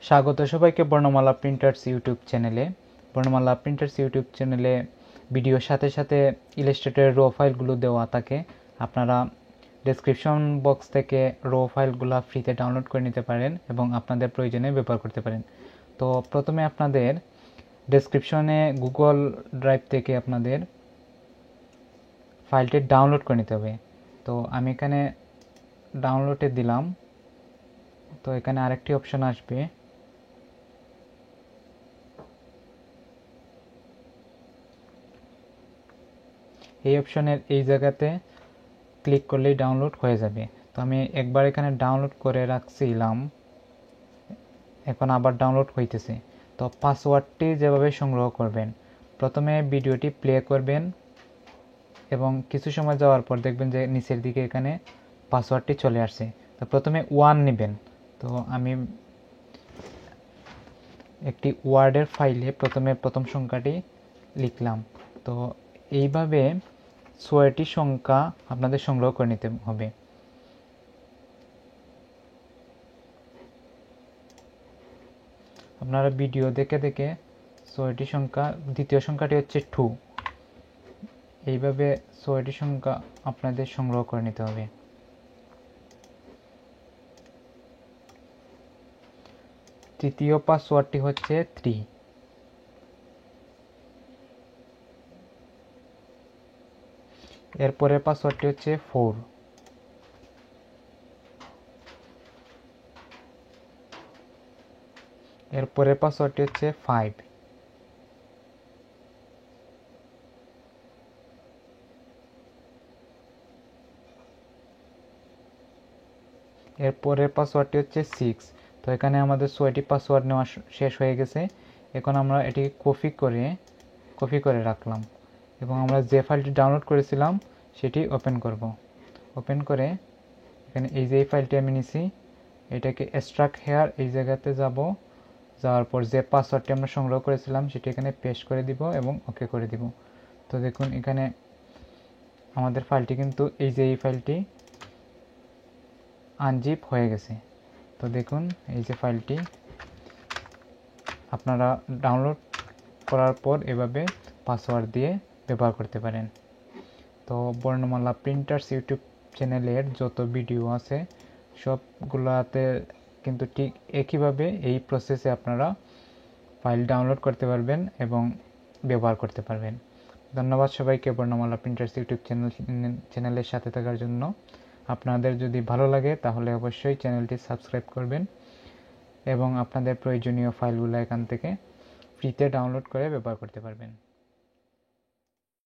স্বাগত সবাইকে বর্ণমালা প্রিন্টার্স ইউটিউব চ্যানেলে। বর্ণমালা প্রিন্টার্স ইউটিউব চ্যানেলে ভিডিওর সাথে সাথে ইলাস্ট্রেটরের র ফাইলগুলো দেওয়া থাকে। আপনারা ডেসক্রিপশন বক্স থেকে র ফাইলগুলো ফ্রিতে ডাউনলোড করে নিতে পারেন এবং আপনাদের প্রয়োজনে ব্যবহার করতে পারেন। তো প্রথমে আপনাদের ডেসক্রিপশনে গুগল ড্রাইভ থেকে আপনাদের ফাইলটি ডাউনলোড করে নিতে হবে। তো আমি এখানে ডাউনলোডে দিলাম। তো এখানে আরেকটি অপশন আসবে, এই অপশনের এই জায়গাতে ক্লিক করলেই ডাউনলোড হয়ে যাবে। তো আমি একবার এখানে ডাউনলোড করে রাখছিলাম, এখন আবার ডাউনলোড হইতেছে। তো পাসওয়ার্ডটি যেভাবে সংগ্রহ করবেন, প্রথমে ভিডিওটি প্লে করবেন এবং কিছু সময় যাওয়ার পর দেখবেন যে নিচের দিকে এখানে পাসওয়ার্ডটি চলে আসছে। তো প্রথমে 1 নেবেন। তো আমি একটি ওয়ার্ডের ফাইলে প্রথমে প্রথম সংখ্যাটি লিখলাম। তো এইভাবে 6টি সংখ্যা আপনাদের সংগ্রহ করে নিতে হবে। আপনারা ভিডিও দেখে দেখে 6টি সংখ্যা, দ্বিতীয় সংখ্যাটি হচ্ছে 2, এইভাবে 6টি সংখ্যা আপনাদের সংগ্রহ করে নিতে হবে। তৃতীয় পাসওয়ার্ডটি হচ্ছে 3। এরপরের পাসওয়ার্ডটি হচ্ছে 4। এরপরের পাসওয়ার্ডটি হচ্ছে 5। এরপরের পাসওয়ার্ডটি হচ্ছে 6। তো এখানে আমাদের 6টি পাসওয়ার্ড নেওয়া শেষ হয়ে গেছে। এখন আমরা এটিকে কপি করে রাখলাম এবং আমরা যে ফাইলটি ডাউনলোড করেছিলাম সেটি ওপেন করব। ওপেন করে এখানে এই যে ফাইলটি আমি নিছি, এটাকে এক্সট্রাক্ট হেয়ার এই জায়গাতে যাওয়ার পর যে পাসওয়ার্ডটি আমরা সংগ্রহ করেছিলাম সেটি এখানে পেস্ট করে দিব এবং ওকে করে দিব। তো দেখুন এখানে আমাদের ফাইলটি কিন্তু এই ফাইলটি আনজিপ হয়ে গেছে। তো দেখুন এই যে ফাইলটি আপনারা ডাউনলোড করার পর এভাবে পাসওয়ার্ড দিয়ে ব্যবহার করতে পারেন। তো বর্ণমালা প্রিন্টার্স ইউটিউব চ্যানেলের যত ভিডিও আছে সবগুলোতে কিন্তু ঠিক একইভাবে এই প্রসেসে আপনারা ফাইল ডাউনলোড করতে পারবেন এবং ব্যবহার করতে পারবেন। ধন্যবাদ সবাইকে বর্ণমালা প্রিন্টার্স ইউটিউব চ্যানেলের সাথে থাকার জন্য। আপনাদের যদি ভালো লাগে তাহলে অবশ্যই চ্যানেলটি সাবস্ক্রাইব করবেন এবং আপনাদের প্রয়োজনীয় ফাইলগুলো এখান থেকে ফ্রিতে ডাউনলোড করে ব্যবহার করতে পারবেন।